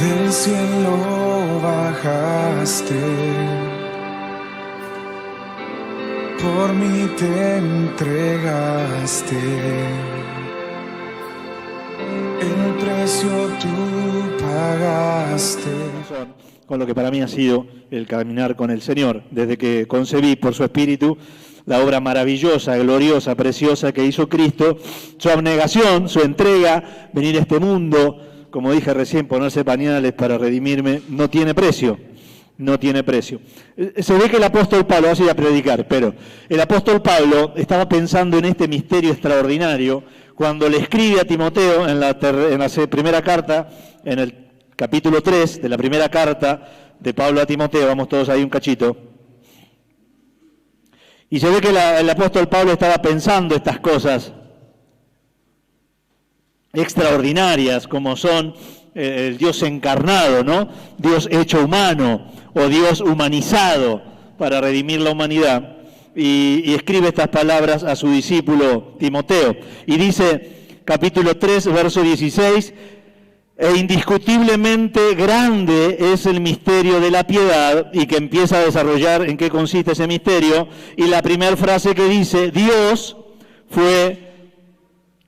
del cielo bajaste, por mí te entregaste, el precio tú pagaste. Con lo que para mí ha sido el caminar con el Señor, desde que concebí por su Espíritu la obra maravillosa, gloriosa, preciosa que hizo Cristo, su abnegación, su entrega, venir a este mundo, como dije recién, ponerse pañales para redimirme, no tiene precio, no tiene precio. Se ve que el apóstol Pablo, vas a ir a predicar, pero el apóstol Pablo estaba pensando en este misterio extraordinario cuando le escribe a Timoteo en la primera carta, en el capítulo 3 de la primera carta de Pablo a Timoteo, vamos todos ahí un cachito. Y se ve que el apóstol Pablo estaba pensando estas cosas extraordinarias, como son el Dios encarnado, ¿no? Dios hecho humano, o Dios humanizado para redimir la humanidad. Y escribe estas palabras a su discípulo Timoteo. Y dice, capítulo 3, verso 16, e indiscutiblemente grande es el misterio de la piedad, y que empieza a desarrollar en qué consiste ese misterio, y la primera frase que dice, Dios fue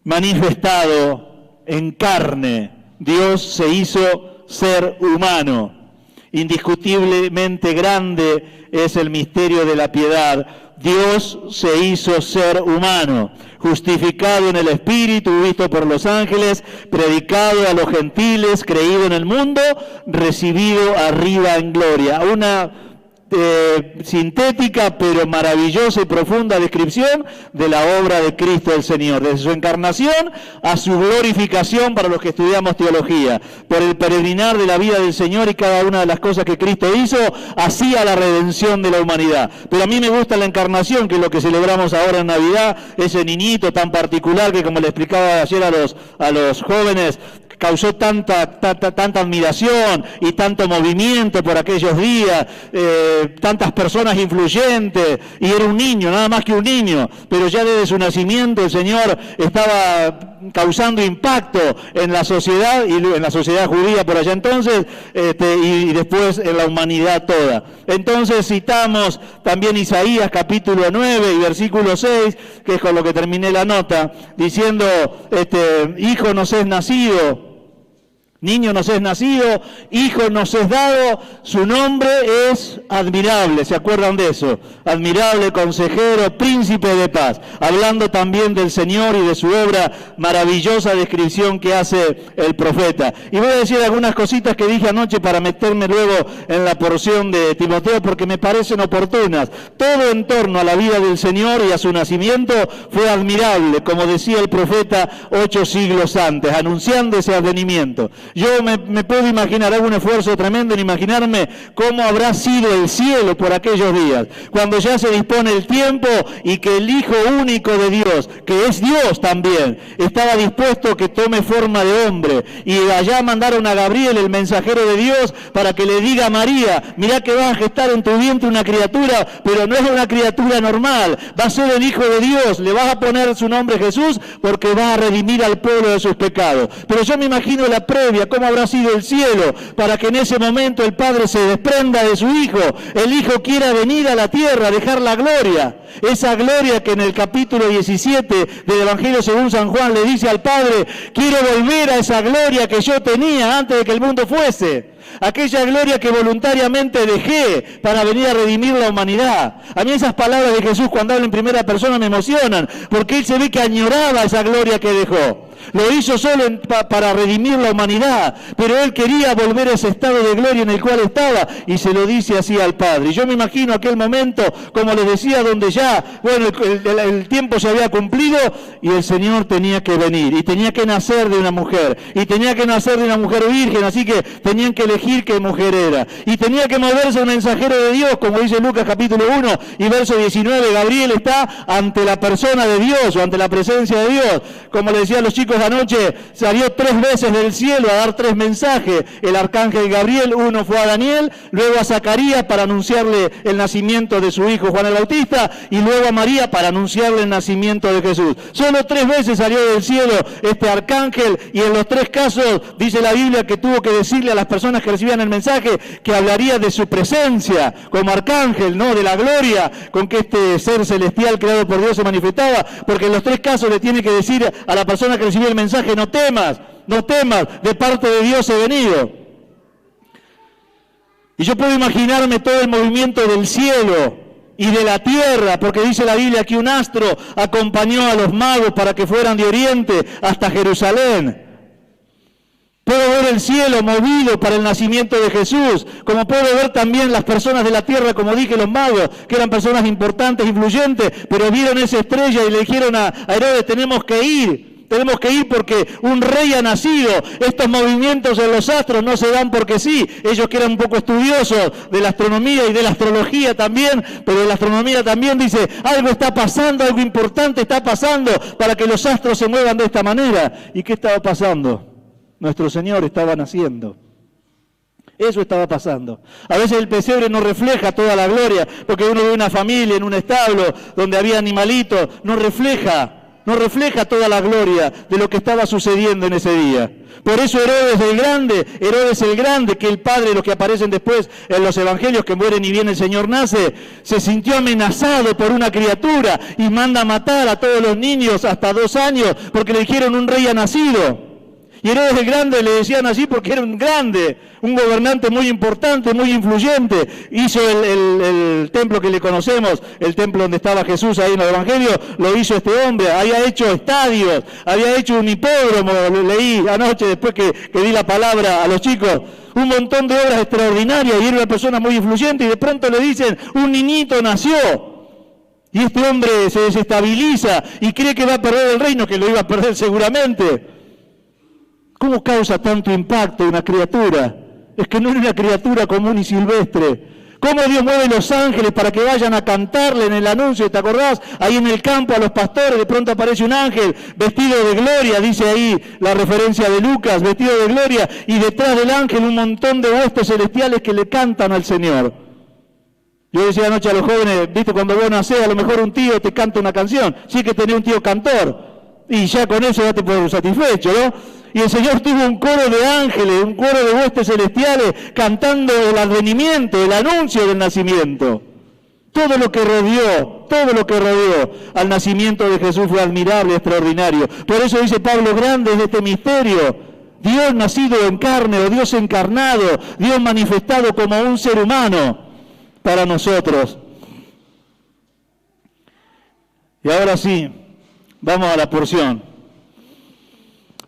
manifestado en carne, Dios se hizo ser humano, indiscutiblemente grande es el misterio de la piedad, Dios se hizo ser humano, justificado en el Espíritu, visto por los ángeles, predicado a los gentiles, creído en el mundo, recibido arriba en gloria. Una sintética pero maravillosa y profunda descripción de la obra de Cristo el Señor, desde su encarnación a su glorificación para los que estudiamos teología, por el peregrinar de la vida del Señor y cada una de las cosas que Cristo hizo, así a la redención de la humanidad. Pero a mí me gusta la encarnación, que es lo que celebramos ahora en Navidad, ese niñito tan particular que, como le explicaba ayer a los jóvenes, causó tanta admiración y tanto movimiento por aquellos días, tantas personas influyentes, y era un niño, nada más que un niño, pero ya desde su nacimiento el Señor estaba causando impacto en la sociedad, y en la sociedad judía por allá entonces, y después en la humanidad toda. Entonces citamos también Isaías capítulo 9 y versículo 6, que es con lo que terminé la nota, diciendo, hijo nos es nacido, niño nos es nacido, hijo nos es dado, su nombre es admirable, ¿se acuerdan de eso? Admirable, consejero, príncipe de paz, hablando también del Señor y de su obra, maravillosa descripción que hace el profeta. Y voy a decir algunas cositas que dije anoche para meterme luego en la porción de Timoteo, porque me parecen oportunas. Todo en torno a la vida del Señor y a su nacimiento fue admirable, como decía el profeta 8 siglos antes, anunciando ese advenimiento. Yo me puedo imaginar, hago un esfuerzo tremendo en imaginarme cómo habrá sido el cielo por aquellos días, cuando ya se dispone el tiempo y que el Hijo único de Dios, que es Dios también, estaba dispuesto que tome forma de hombre, y allá mandaron a Gabriel, el mensajero de Dios, para que le diga a María, mirá que va a gestar en tu vientre una criatura, pero no es una criatura normal, va a ser el Hijo de Dios, le vas a poner su nombre Jesús, porque va a redimir al pueblo de sus pecados. Pero yo me imagino la previa, cómo habrá sido el cielo, para que en ese momento el Padre se desprenda de su Hijo, el Hijo quiera venir a la tierra, dejar la gloria, esa gloria que en el capítulo 17 del Evangelio según San Juan le dice al Padre, quiero volver a esa gloria que yo tenía antes de que el mundo fuese, aquella gloria que voluntariamente dejé para venir a redimir la humanidad. A mí esas palabras de Jesús cuando habla en primera persona me emocionan, porque Él se ve que añoraba esa gloria que dejó. Lo hizo solo para redimir la humanidad, pero Él quería volver a ese estado de gloria en el cual estaba, y se lo dice así al Padre. Y yo me imagino aquel momento, como les decía, donde ya, bueno, el tiempo se había cumplido y el Señor tenía que venir, y tenía que nacer de una mujer, y tenía que nacer de una mujer virgen, así que tenían que elegir qué mujer era, y tenía que moverse un mensajero de Dios, como dice Lucas capítulo 1 y verso 19, Gabriel está ante la persona de Dios, o ante la presencia de Dios, como le decía a los chicos chicos, anoche salió 3 veces del cielo a dar 3 mensajes. El arcángel Gabriel, uno fue a Daniel, luego a Zacarías para anunciarle el nacimiento de su hijo Juan el Bautista, y luego a María para anunciarle el nacimiento de Jesús. Solo 3 veces salió del cielo este arcángel, y en los 3 casos dice la Biblia que tuvo que decirle a las personas que recibían el mensaje que hablaría de su presencia como arcángel, no de la gloria con que este ser celestial creado por Dios se manifestaba, porque en los 3 casos le tiene que decir a la persona que recibió el mensaje: no temas, de parte de Dios he venido. Y yo puedo imaginarme todo el movimiento del cielo y de la tierra, porque dice la Biblia que un astro acompañó a los magos para que fueran de oriente hasta Jerusalén. Puedo ver el cielo movido para el nacimiento de Jesús, como puedo ver también las personas de la tierra, como dije, los magos, que eran personas importantes, influyentes, pero vieron esa estrella y le dijeron a Herodes: tenemos que ir porque un rey ha nacido. Estos movimientos en los astros no se dan porque sí. Ellos que eran un poco estudiosos de la astronomía y de la astrología también, pero de la astronomía también, dice: algo está pasando, algo importante está pasando para que los astros se muevan de esta manera. ¿Y qué estaba pasando? Nuestro Señor estaba naciendo. Eso estaba pasando. A veces el pesebre no refleja toda la gloria, porque uno ve una familia en un establo donde había animalitos, no refleja toda la gloria de lo que estaba sucediendo en ese día. Por eso Herodes el Grande, que el padre, los que aparecen después en los evangelios, que mueren y viene el Señor nace, se sintió amenazado por una criatura y manda a matar a todos los niños hasta 2 años porque le dijeron: un rey ha nacido. Y Herodes el Grande le decían así porque era un grande, un gobernante muy importante, muy influyente. Hizo el templo que le conocemos, el templo donde estaba Jesús ahí en el Evangelio, lo hizo este hombre. Había hecho estadios, había hecho un hipódromo, lo leí anoche después que di la palabra a los chicos. Un montón de obras extraordinarias, y era una persona muy influyente, y de pronto le dicen: un niñito nació. Y este hombre se desestabiliza y cree que va a perder el reino, que lo iba a perder seguramente. ¿Cómo causa tanto impacto una criatura? Es que no era una criatura común y silvestre. ¿Cómo Dios mueve los ángeles para que vayan a cantarle en el anuncio? ¿Te acordás? Ahí en el campo a los pastores, de pronto aparece un ángel vestido de gloria, dice ahí la referencia de Lucas, vestido de gloria, y detrás del ángel un montón de huestes celestiales que le cantan al Señor. Yo decía anoche a los jóvenes: viste, cuando vos nacés, a lo mejor un tío te canta una canción, sí, que tenés un tío cantor, y ya con eso ya te puedes satisfecho, ¿no? Y el Señor tuvo un coro de ángeles, un coro de huestes celestiales, cantando el advenimiento, el anuncio del nacimiento. Todo lo que rodeó al nacimiento de Jesús fue admirable, extraordinario. Por eso dice Pablo: grande es este misterio. Dios nacido en carne, o Dios encarnado, Dios manifestado como un ser humano para nosotros. Y ahora sí, vamos a la porción.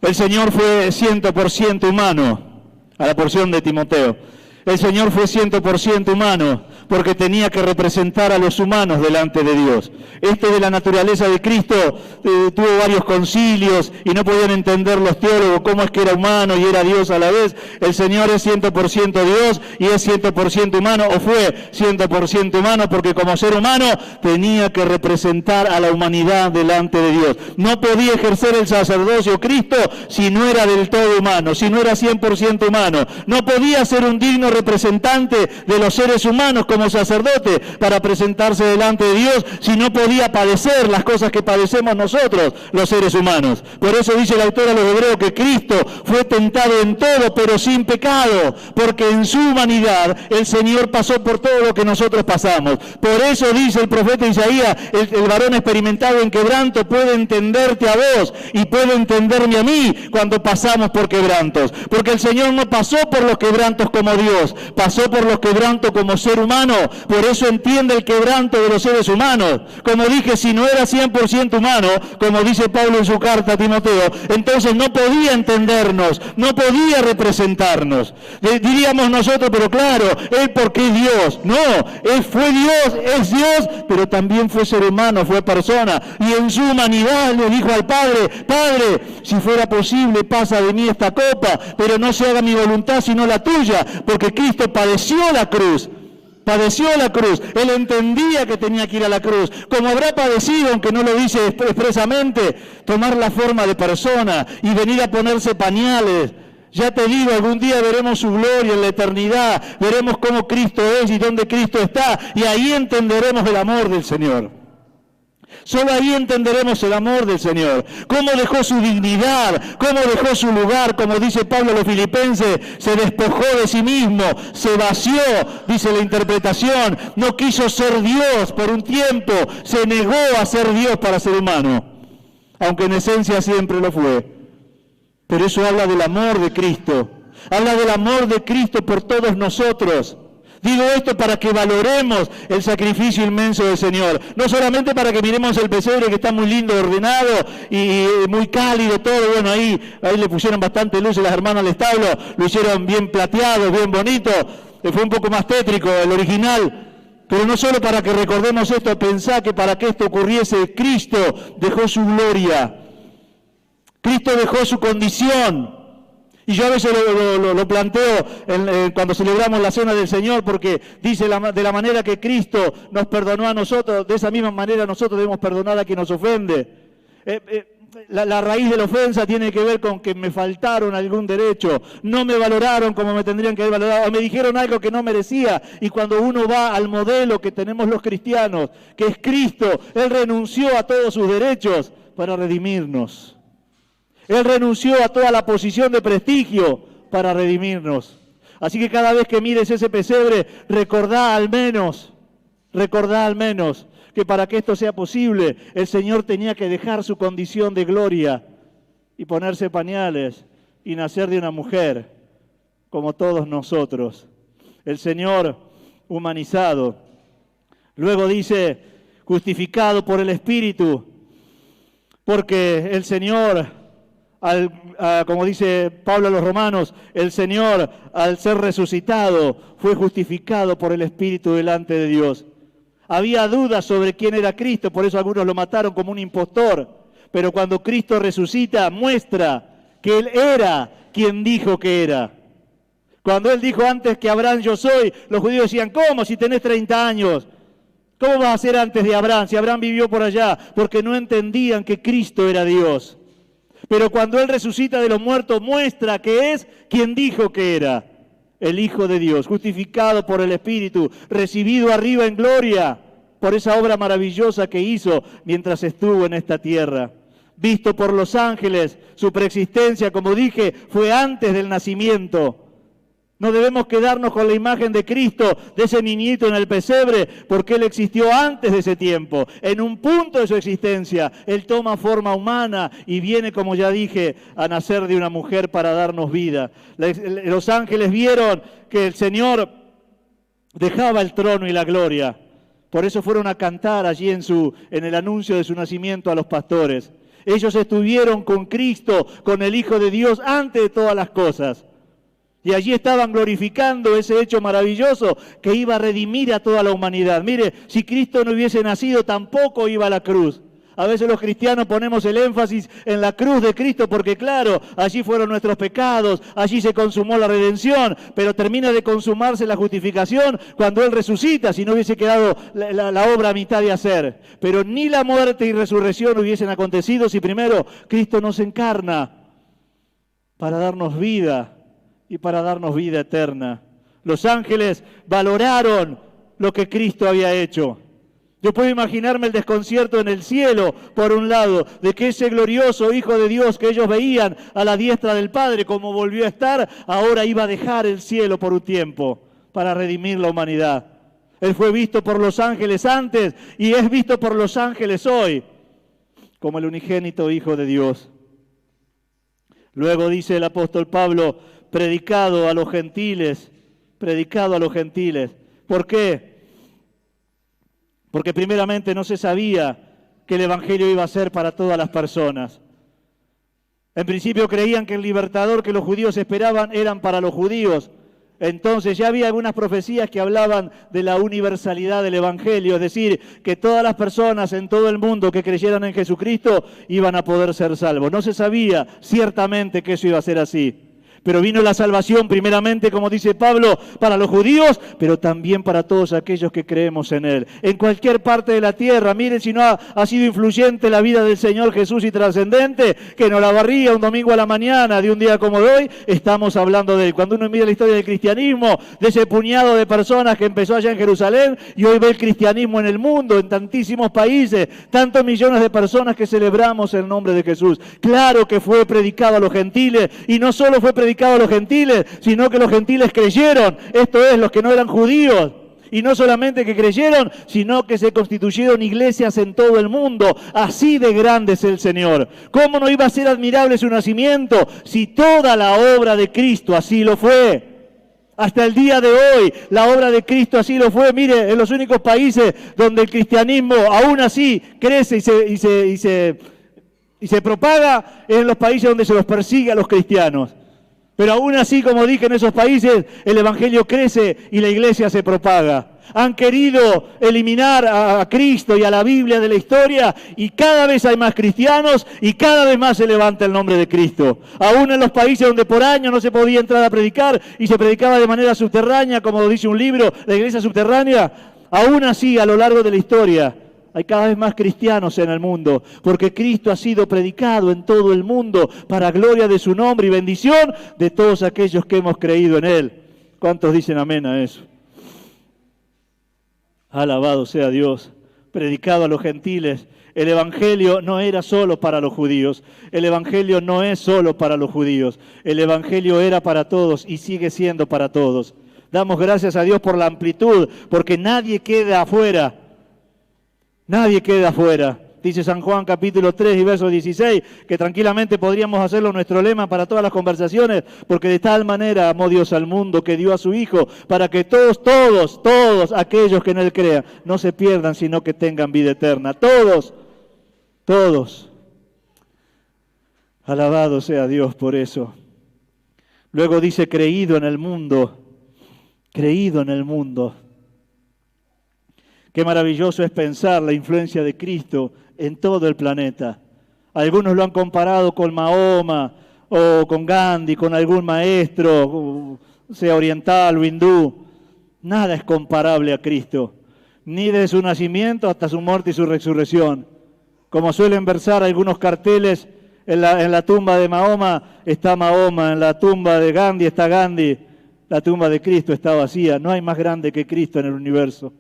El Señor fue 100% humano, a la porción de Timoteo. El Señor fue 100% humano porque tenía que representar a los humanos delante de Dios. De la naturaleza de Cristo tuvo varios concilios y no podían entender los teólogos cómo es que era humano y era Dios a la vez. El Señor es 100% Dios y es 100% humano, o fue 100% humano, porque como ser humano tenía que representar a la humanidad delante de Dios. No podía ejercer el sacerdocio Cristo si no era del todo humano, si no era 100% humano. No podía ser un digno representante de los seres humanos como sacerdote para presentarse delante de Dios si no podía padecer las cosas que padecemos nosotros, los seres humanos. Por eso dice el autor a los Hebreos que Cristo fue tentado en todo, pero sin pecado, porque en su humanidad el Señor pasó por todo lo que nosotros pasamos. Por eso dice el profeta Isaías: el varón experimentado en quebranto puede entenderte a vos y puede entenderme a mí cuando pasamos por quebrantos. Porque el Señor no pasó por los quebrantos como Dios, pasó por los quebrantos como ser humano. Por eso entiende el quebranto de los seres humanos. Como dije, si no era 100% humano, como dice Pablo en su carta a Timoteo, entonces no podía entendernos, no podía representarnos. Diríamos nosotros: pero claro, él porque es Dios. No, él fue Dios, es Dios, pero también fue ser humano, fue persona. Y en su humanidad le dijo al Padre: Padre, si fuera posible, pasa de mí esta copa, pero no se haga mi voluntad sino la tuya, porque Cristo padeció la cruz. Padeció la cruz, Él entendía que tenía que ir a la cruz, como habrá padecido, aunque no lo dice expresamente, tomar la forma de persona y venir a ponerse pañales. Ya te digo, algún día veremos su gloria en la eternidad, veremos cómo Cristo es y dónde Cristo está, y ahí entenderemos el amor del Señor. Solo ahí entenderemos el amor del Señor, cómo dejó su dignidad, cómo dejó su lugar, como dice Pablo a los filipenses, se despojó de sí mismo, se vació, dice la interpretación, no quiso ser Dios por un tiempo, se negó a ser Dios para ser humano, aunque en esencia siempre lo fue. Pero eso habla del amor de Cristo, habla del amor de Cristo por todos nosotros. Digo esto para que valoremos el sacrificio inmenso del Señor. No solamente para que miremos el pesebre que está muy lindo, ordenado y muy cálido, todo. Bueno, ahí le pusieron bastante luz las hermanas del establo, lo hicieron bien plateado, bien bonito. Fue un poco más tétrico el original. Pero no solo para que recordemos esto, pensá que para que esto ocurriese, Cristo dejó su gloria. Cristo dejó su condición. Y yo a veces lo planteo cuando celebramos la Cena del Señor, porque dice de la manera que Cristo nos perdonó a nosotros, de esa misma manera nosotros debemos perdonar a quien nos ofende. La raíz de la ofensa tiene que ver con que me faltaron algún derecho, no me valoraron como me tendrían que haber valorado, o me dijeron algo que no merecía. Y cuando uno va al modelo que tenemos los cristianos, que es Cristo, Él renunció a todos sus derechos para redimirnos. Él renunció a toda la posición de prestigio para redimirnos. Así que cada vez que mires ese pesebre, recordá al menos que para que esto sea posible, el Señor tenía que dejar su condición de gloria y ponerse pañales y nacer de una mujer, como todos nosotros. El Señor humanizado. Luego dice, justificado por el Espíritu, porque el Señor... como dice Pablo a los romanos, el Señor, al ser resucitado, fue justificado por el Espíritu delante de Dios. Había dudas sobre quién era Cristo, por eso algunos lo mataron como un impostor. Pero cuando Cristo resucita, muestra que Él era quien dijo que era. Cuando Él dijo antes que Abraham yo soy, los judíos decían, ¿cómo si tenés 30 años? ¿Cómo vas a ser antes de Abraham si Abraham vivió por allá? Porque no entendían que Cristo era Dios. Pero cuando Él resucita de los muertos, muestra que es quien dijo que era, el Hijo de Dios, justificado por el Espíritu, recibido arriba en gloria por esa obra maravillosa que hizo mientras estuvo en esta tierra. Visto por los ángeles, su preexistencia, como dije, fue antes del nacimiento. No debemos quedarnos con la imagen de Cristo, de ese niñito en el pesebre, porque Él existió antes de ese tiempo. En un punto de su existencia, Él toma forma humana y viene, como ya dije, a nacer de una mujer para darnos vida. Los ángeles vieron que el Señor dejaba el trono y la gloria. Por eso fueron a cantar allí en el anuncio de su nacimiento a los pastores. Ellos estuvieron con Cristo, con el Hijo de Dios, antes de todas las cosas. Y allí estaban glorificando ese hecho maravilloso que iba a redimir a toda la humanidad. Mire, si Cristo no hubiese nacido, tampoco iba a la cruz. A veces los cristianos ponemos el énfasis en la cruz de Cristo porque, claro, allí fueron nuestros pecados, allí se consumó la redención, pero termina de consumarse la justificación cuando Él resucita, si no hubiese quedado la obra a mitad de hacer. Pero ni la muerte y resurrección hubiesen acontecido si primero Cristo nos encarna para darnos vida y para darnos vida eterna. Los ángeles valoraron lo que Cristo había hecho. Yo puedo imaginarme el desconcierto en el cielo, por un lado, de que ese glorioso Hijo de Dios que ellos veían a la diestra del Padre, como volvió a estar, ahora iba a dejar el cielo por un tiempo para redimir la humanidad. Él fue visto por los ángeles antes y es visto por los ángeles hoy, como el unigénito Hijo de Dios. Luego dice el apóstol Pablo, predicado a los gentiles. ¿Por qué? Porque primeramente no se sabía que el Evangelio iba a ser para todas las personas. En principio creían que el libertador que los judíos esperaban eran para los judíos. Entonces ya había algunas profecías que hablaban de la universalidad del Evangelio, es decir, que todas las personas en todo el mundo que creyeran en Jesucristo iban a poder ser salvos. No se sabía ciertamente que eso iba a ser así. Pero vino la salvación primeramente, como dice Pablo, para los judíos, pero también para todos aquellos que creemos en Él. En cualquier parte de la tierra, miren si no ha sido influyente la vida del Señor Jesús y trascendente, que nos la barría un domingo a la mañana de un día como hoy, estamos hablando de Él. Cuando uno mira la historia del cristianismo, de ese puñado de personas que empezó allá en Jerusalén y hoy ve el cristianismo en el mundo, en tantísimos países, tantos millones de personas que celebramos el nombre de Jesús. Claro que fue predicado a los gentiles y no solo fue predicado a los gentiles, sino que los gentiles creyeron, esto es, los que no eran judíos. Y no solamente que creyeron, sino que se constituyeron iglesias en todo el mundo. Así de grande es el Señor. ¿Cómo no iba a ser admirable su nacimiento si toda la obra de Cristo así lo fue? Hasta el día de hoy, la obra de Cristo así lo fue. Mire, en los únicos países donde el cristianismo aún así crece y se propaga, es en los países donde se los persigue a los cristianos. Pero aún así, como dije, en esos países el evangelio crece y la iglesia se propaga. Han querido eliminar a Cristo y a la Biblia de la historia y cada vez hay más cristianos y cada vez más se levanta el nombre de Cristo. Aún en los países donde por años no se podía entrar a predicar y se predicaba de manera subterránea, como dice un libro, la iglesia subterránea, aún así a lo largo de la historia hay cada vez más cristianos en el mundo, porque Cristo ha sido predicado en todo el mundo para gloria de su nombre y bendición de todos aquellos que hemos creído en Él. ¿Cuántos dicen amén a eso? Alabado sea Dios. Predicado a los gentiles. El Evangelio no era solo para los judíos. El Evangelio no es solo para los judíos. El Evangelio era para todos y sigue siendo para todos. Damos gracias a Dios por la amplitud, porque nadie queda afuera. Nadie queda afuera. Dice San Juan capítulo 3 y verso 16, que tranquilamente podríamos hacerlo nuestro lema para todas las conversaciones, porque de tal manera amó Dios al mundo que dio a su Hijo, para que todos aquellos que en Él crean, no se pierdan, sino que tengan vida eterna. Todos. Alabado sea Dios por eso. Luego dice, creído en el mundo. Qué maravilloso es pensar la influencia de Cristo en todo el planeta. Algunos lo han comparado con Mahoma o con Gandhi, con algún maestro, sea oriental o hindú. Nada es comparable a Cristo, ni desde su nacimiento hasta su muerte y su resurrección. Como suelen versar algunos carteles, en la tumba de Mahoma está Mahoma, en la tumba de Gandhi está Gandhi, la tumba de Cristo está vacía. No hay más grande que Cristo en el universo.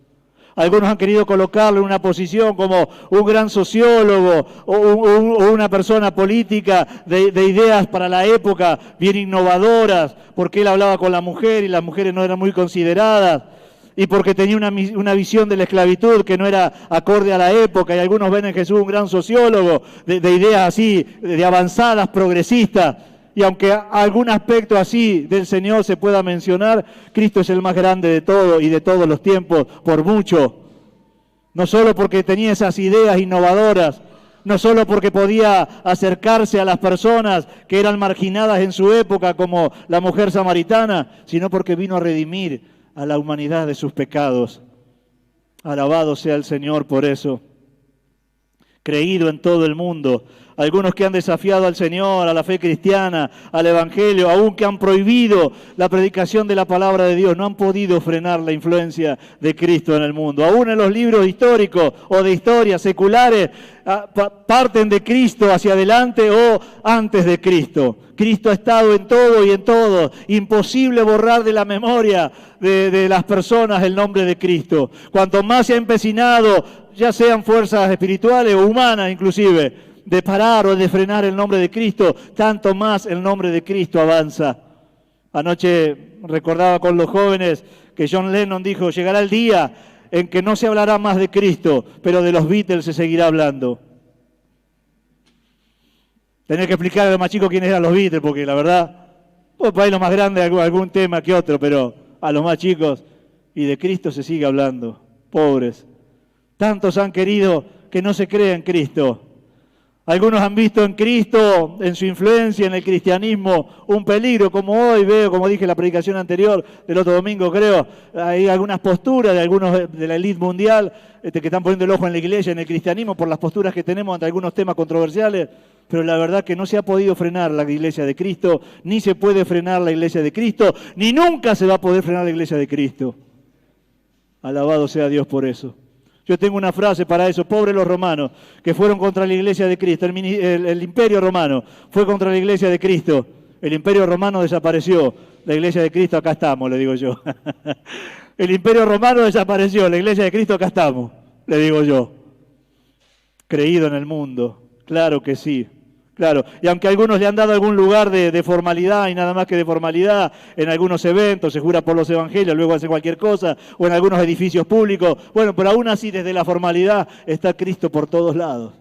Algunos han querido colocarlo en una posición como un gran sociólogo o una persona política de ideas para la época bien innovadoras, porque él hablaba con la mujer y las mujeres no eran muy consideradas, y porque tenía una visión de la esclavitud que no era acorde a la época, y algunos ven en Jesús un gran sociólogo de ideas así, de avanzadas, progresistas. Y aunque algún aspecto así del Señor se pueda mencionar, Cristo es el más grande de todo y de todos los tiempos, por mucho. No solo porque tenía esas ideas innovadoras, no solo porque podía acercarse a las personas que eran marginadas en su época, como la mujer samaritana, sino porque vino a redimir a la humanidad de sus pecados. Alabado sea el Señor por eso. Creído en todo el mundo. Algunos que han desafiado al Señor, a la fe cristiana, al Evangelio, aún que han prohibido la predicación de la palabra de Dios, no han podido frenar la influencia de Cristo en el mundo. Aún en los libros históricos o de historias seculares, parten de Cristo hacia adelante o antes de Cristo. Cristo ha estado en todo y en todo. Imposible borrar de la memoria de las personas el nombre de Cristo. Cuanto más se ha empecinado, ya sean fuerzas espirituales o humanas inclusive, de parar o de frenar el nombre de Cristo, tanto más el nombre de Cristo avanza. Anoche recordaba con los jóvenes que John Lennon dijo, llegará el día en que no se hablará más de Cristo, pero de los Beatles se seguirá hablando. Tenía que explicar a los más chicos quiénes eran los Beatles, porque la verdad, pues por ahí los más grandes algún tema que otro, pero a los más chicos, y de Cristo se sigue hablando. Pobres. Tantos han querido que no se crea en Cristo. Algunos han visto en Cristo, en su influencia en el cristianismo, un peligro, como hoy veo, como dije en la predicación anterior del otro domingo, creo, hay algunas posturas de algunos de la élite mundial que están poniendo el ojo en la iglesia, en el cristianismo, por las posturas que tenemos ante algunos temas controversiales, pero la verdad que no se ha podido frenar la iglesia de Cristo, ni se puede frenar la iglesia de Cristo, ni nunca se va a poder frenar la iglesia de Cristo. Alabado sea Dios por eso. Yo tengo una frase para eso: pobres los romanos que fueron contra la iglesia de Cristo. El imperio romano fue contra la iglesia de Cristo. El imperio romano desapareció. La iglesia de Cristo acá estamos, le digo yo. El imperio romano desapareció. La iglesia de Cristo acá estamos, le digo yo. Creído en el mundo. Claro que sí. Claro, y aunque algunos le han dado algún lugar de formalidad y nada más que de formalidad en algunos eventos, se jura por los evangelios, luego hace cualquier cosa, o en algunos edificios públicos, bueno, pero aún así desde la formalidad está Cristo por todos lados.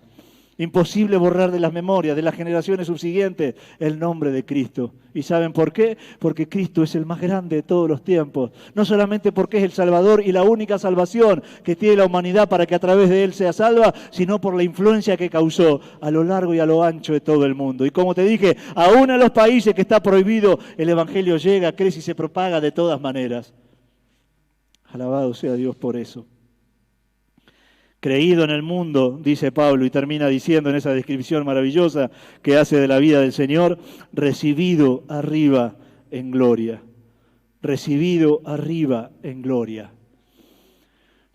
Imposible borrar de las memorias de las generaciones subsiguientes el nombre de Cristo. ¿Y saben por qué? Porque Cristo es el más grande de todos los tiempos. No solamente porque es el Salvador y la única salvación que tiene la humanidad para que a través de Él sea salva, sino por la influencia que causó a lo largo y a lo ancho de todo el mundo. Y como te dije, aún a los países que está prohibido, el Evangelio llega, crece y se propaga de todas maneras. Alabado sea Dios por eso. Creído en el mundo, dice Pablo, y termina diciendo en esa descripción maravillosa que hace de la vida del Señor, recibido arriba en gloria. Recibido arriba en gloria.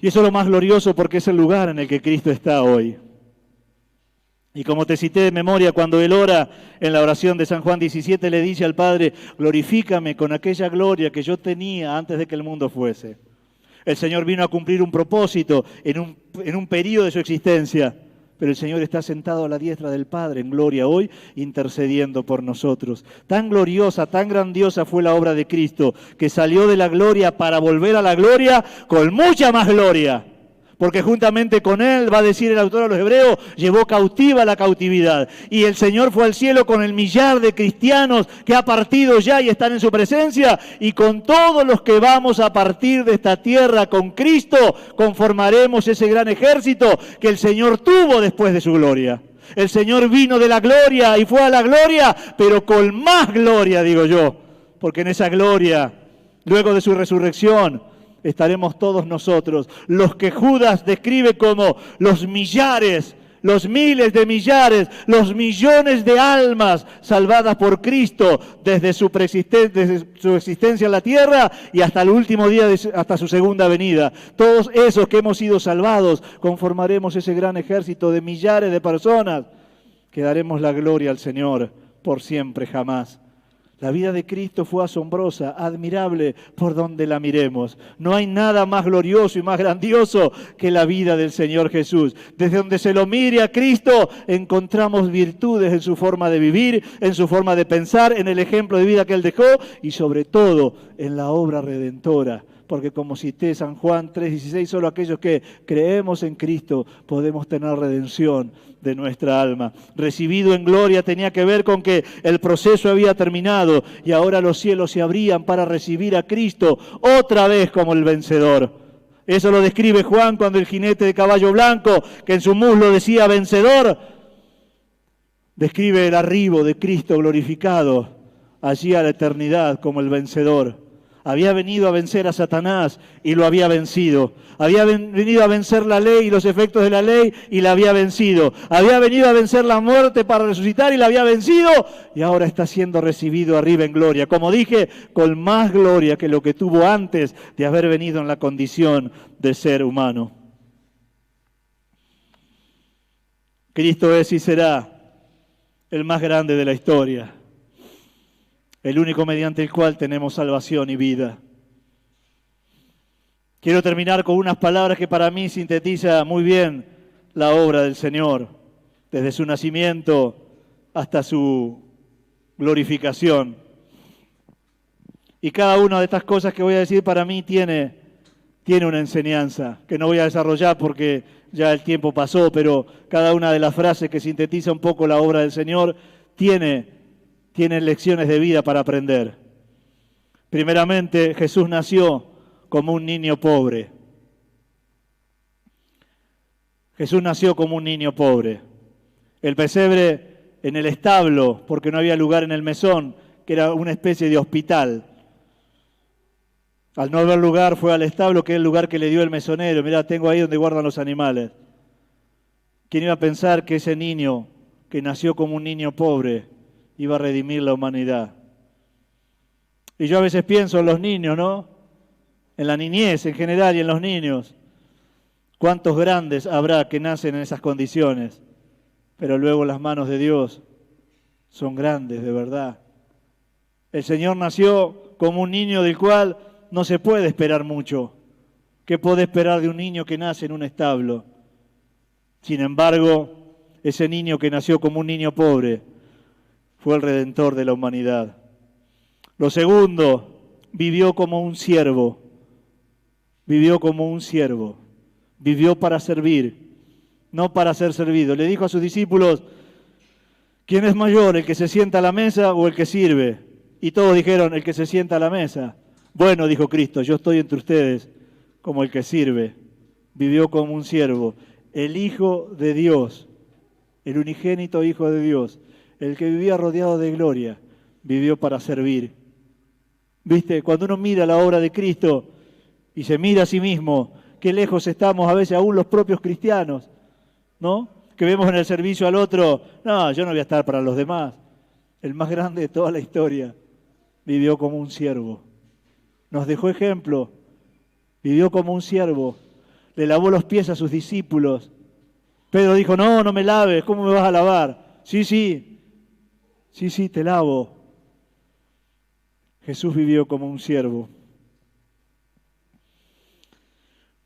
Y eso es lo más glorioso porque es el lugar en el que Cristo está hoy. Y como te cité de memoria, cuando Él ora en la oración de San Juan 17, le dice al Padre, glorifícame con aquella gloria que yo tenía antes de que el mundo fuese. El Señor vino a cumplir un propósito en un periodo de su existencia, pero el Señor está sentado a la diestra del Padre en gloria hoy, intercediendo por nosotros. Tan gloriosa, tan grandiosa fue la obra de Cristo, que salió de la gloria para volver a la gloria con mucha más gloria. Porque juntamente con Él, va a decir el autor a los Hebreos, llevó cautiva la cautividad. Y el Señor fue al cielo con el millar de cristianos que ha partido ya y están en su presencia. Y con todos los que vamos a partir de esta tierra con Cristo, conformaremos ese gran ejército que el Señor tuvo después de su gloria. El Señor vino de la gloria y fue a la gloria, pero con más gloria, digo yo. Porque en esa gloria, luego de su resurrección, estaremos todos nosotros, los que Judas describe como los millares, los miles de millares, los millones de almas salvadas por Cristo desde su existencia en la tierra y hasta el último día, hasta su segunda venida. Todos esos que hemos sido salvados, conformaremos ese gran ejército de millares de personas que daremos la gloria al Señor por siempre, jamás. La vida de Cristo fue asombrosa, admirable por donde la miremos. No hay nada más glorioso y más grandioso que la vida del Señor Jesús. Desde donde se lo mire a Cristo, encontramos virtudes en su forma de vivir, en su forma de pensar, en el ejemplo de vida que Él dejó y sobre todo en la obra redentora. Porque como cité San Juan 3:16, solo aquellos que creemos en Cristo podemos tener redención de nuestra alma. Recibido en gloria tenía que ver con que el proceso había terminado y ahora los cielos se abrían para recibir a Cristo otra vez como el vencedor. Eso lo describe Juan cuando el jinete de caballo blanco, que en su muslo decía vencedor, describe el arribo de Cristo glorificado allí a la eternidad como el vencedor. Había venido a vencer a Satanás y lo había vencido. Había venido a vencer la ley y los efectos de la ley y la había vencido. Había venido a vencer la muerte para resucitar y la había vencido. Y ahora está siendo recibido arriba en gloria. Como dije, con más gloria que lo que tuvo antes de haber venido en la condición de ser humano. Cristo es y será el más grande de la historia. El único mediante el cual tenemos salvación y vida. Quiero terminar con unas palabras que para mí sintetiza muy bien la obra del Señor, desde su nacimiento hasta su glorificación. Y cada una de estas cosas que voy a decir para mí tiene una enseñanza, que no voy a desarrollar porque ya el tiempo pasó, pero cada una de las frases que sintetiza un poco la obra del Señor tiene lecciones de vida para aprender. Primeramente, Jesús nació como un niño pobre. Jesús nació como un niño pobre. El pesebre en el establo, porque no había lugar en el mesón, que era una especie de hospital. Al no haber lugar, fue al establo, que es el lugar que le dio el mesonero. Mirá, tengo ahí donde guardan los animales. ¿Quién iba a pensar que ese niño, que nació como un niño pobre, iba a redimir la humanidad? Y yo a veces pienso en los niños, ¿no? En la niñez en general y en los niños. ¿Cuántos grandes habrá que nacen en esas condiciones? Pero luego las manos de Dios son grandes, de verdad. El Señor nació como un niño del cual no se puede esperar mucho. ¿Qué puede esperar de un niño que nace en un establo? Sin embargo, ese niño que nació como un niño pobre fue el Redentor de la humanidad. Lo segundo, vivió como un siervo. Vivió como un siervo. Vivió para servir, no para ser servido. Le dijo a sus discípulos, ¿quién es mayor, el que se sienta a la mesa o el que sirve? Y todos dijeron, el que se sienta a la mesa. Bueno, dijo Cristo, yo estoy entre ustedes como el que sirve. Vivió como un siervo. El Hijo de Dios, el unigénito Hijo de Dios, el que vivía rodeado de gloria, vivió para servir. ¿Viste? Cuando uno mira la obra de Cristo y se mira a sí mismo, qué lejos estamos a veces aún los propios cristianos, ¿no? Que vemos en el servicio al otro, no, yo no voy a estar para los demás. El más grande de toda la historia vivió como un siervo. Nos dejó ejemplo, vivió como un siervo. Le lavó los pies a sus discípulos. Pedro dijo, no, no me laves, ¿cómo me vas a lavar? Sí, te lavo. Jesús vivió como un siervo.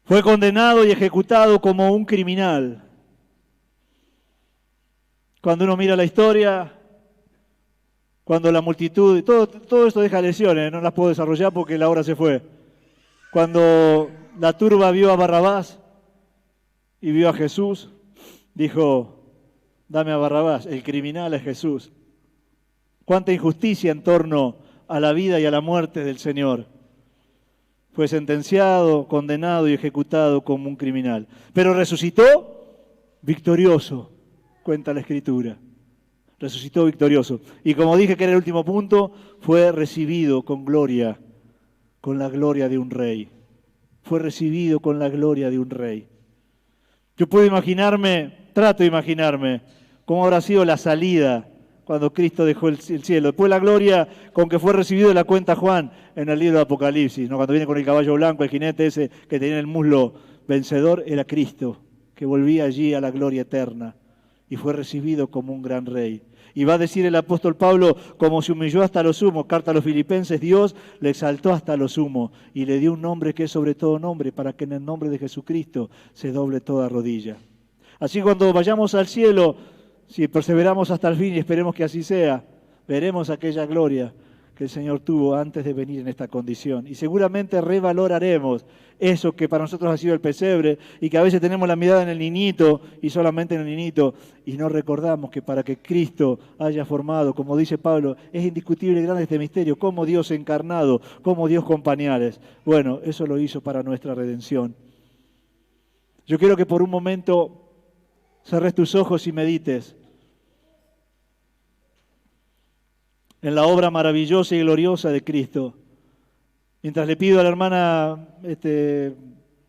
Fue condenado y ejecutado como un criminal. Cuando uno mira la historia, cuando la multitud, todo esto deja lesiones, no las puedo desarrollar porque la hora se fue. Cuando la turba vio a Barrabás y vio a Jesús, dijo, dame a Barrabás, el criminal es Jesús. Cuánta injusticia en torno a la vida y a la muerte del Señor. Fue sentenciado, condenado y ejecutado como un criminal. Pero resucitó victorioso, cuenta la Escritura. Resucitó victorioso. Y como dije que era el último punto, fue recibido con gloria, con la gloria de un rey. Fue recibido con la gloria de un rey. Yo puedo imaginarme, trato de imaginarme, cómo habrá sido la salida cuando Cristo dejó el cielo. Después la gloria con que fue recibido la cuenta Juan en el libro de Apocalipsis, ¿no? Cuando viene con el caballo blanco, el jinete ese que tenía el muslo vencedor, era Cristo, que volvía allí a la gloria eterna y fue recibido como un gran rey. Y va a decir el apóstol Pablo, como se humilló hasta lo sumo, carta a los Filipenses, Dios le exaltó hasta lo sumo y le dio un nombre que es sobre todo nombre, para que en el nombre de Jesucristo se doble toda rodilla. Así cuando vayamos al cielo, si perseveramos hasta el fin y esperemos que así sea, veremos aquella gloria que el Señor tuvo antes de venir en esta condición. Y seguramente revaloraremos eso que para nosotros ha sido el pesebre y que a veces tenemos la mirada en el niñito y solamente en el niñito y no recordamos que para que Cristo haya formado, como dice Pablo, es indiscutible y grande este misterio, como Dios encarnado, como Dios con pañales. Bueno, eso lo hizo para nuestra redención. Yo quiero que por un momento cerres tus ojos y medites en la obra maravillosa y gloriosa de Cristo. Mientras le pido a la hermana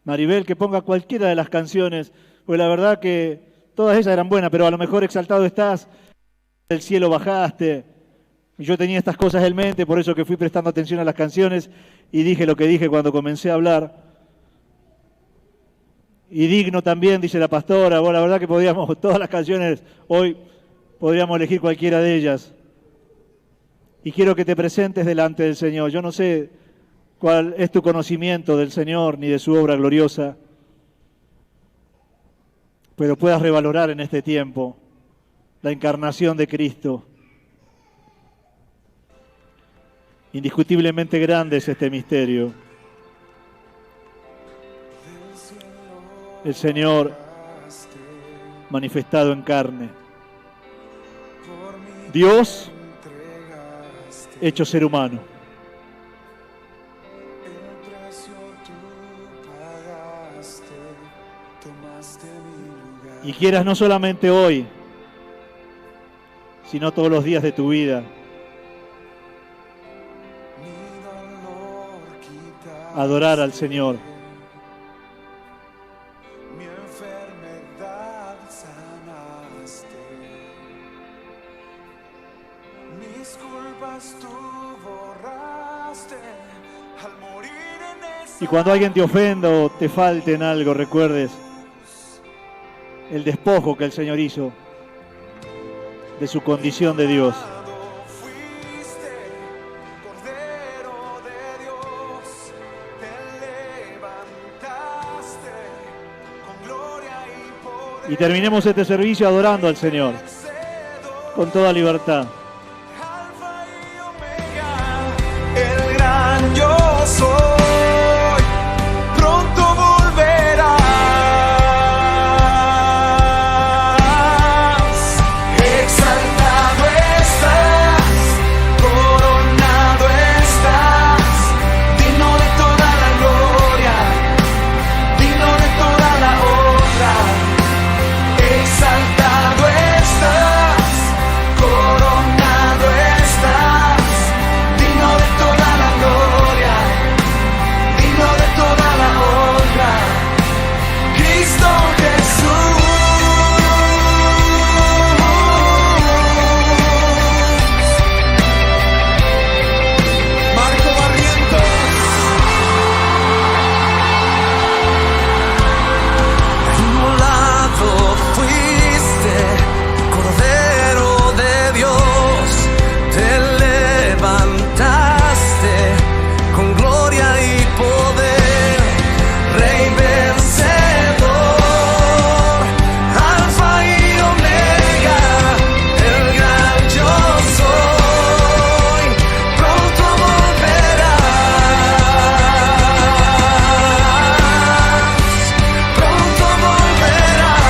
Maribel que ponga cualquiera de las canciones, pues la verdad que todas ellas eran buenas, pero a lo mejor exaltado estás, del cielo bajaste. Yo tenía estas cosas en mente, por eso que fui prestando atención a las canciones y dije lo que dije cuando comencé a hablar. Y digno también, dice la pastora. Bueno, la verdad que podríamos, todas las canciones hoy, podríamos elegir cualquiera de ellas. Y quiero que te presentes delante del Señor. Yo no sé cuál es tu conocimiento del Señor ni de su obra gloriosa, pero puedas revalorar en este tiempo la encarnación de Cristo. Indiscutiblemente grande es este misterio. El Señor manifestado en carne. Dios hecho ser humano. Y quieras no solamente hoy, sino todos los días de tu vida. mi dolor quitaste, Adorar al Señor. mi enfermedad sanaste, mis culpas tú borraste al morir en esa Y cuando alguien te ofenda o te falte en algo, recuerdes el despojo que el Señor hizo de su condición de Dios. fuiste, Cordero de Dios, te levantaste con gloria y poder. Y terminemos este servicio adorando al Señor con toda libertad. Alfa y Omega, el gran yo soy, pronto volverás. Exaltado estás, coronado estás, digno de toda la gloria, digno de toda la honra. Exaltado estás, coronado estás, digno de toda la gloria, digno de toda la honra. Cristo Jesús. Marco Barrientos. Inmolado fuiste, Cordero de Dios, te levantaste con gloria y poder, Rey vencedor, Alfa y Omega, el gran yo soy, pronto volverás, pronto volverás.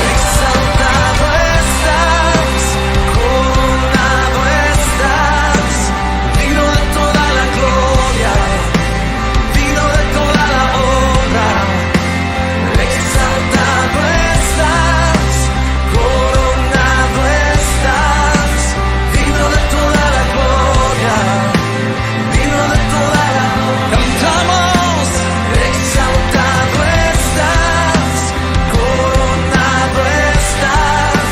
Exaltado estás, coronado estás, digno de toda la gloria, digno de toda la honra. Exaltado estás, coronado estás, digno de toda la gloria, digno de toda la honra. Cantamos, exaltado estás, coronado estás,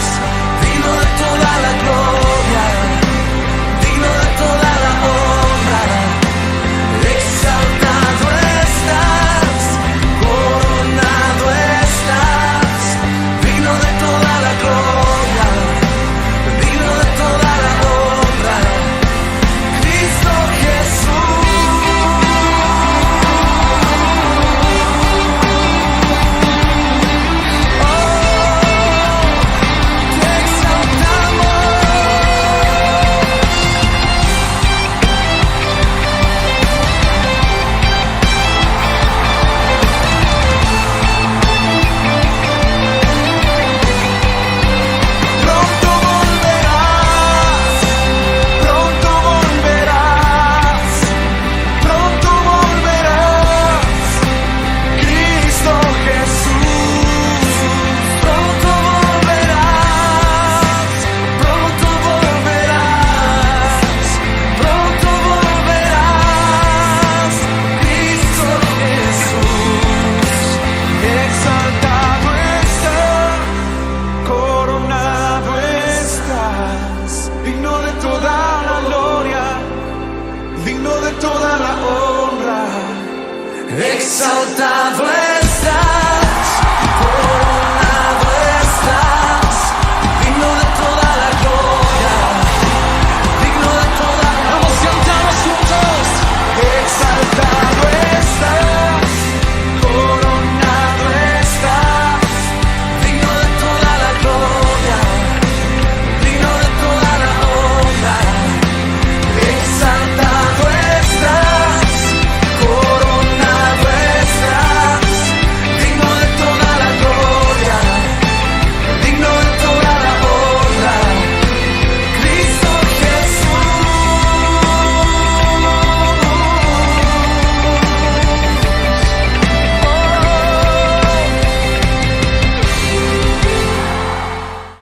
digno de toda la gloria, digno de toda la honra. Exaltado estás, coronado estás, digno de toda la gloria, digno de toda la honra. Cristo Jesús. Te exaltamos. Pronto volverás, pronto volverás, pronto volverás, Cristo Jesús. Pronto volverás, pronto volverás, pronto volverás, Cristo Jesús. Exaltado estás, coronado estás, digno de toda la gloria, digno de toda la honra. Exaltado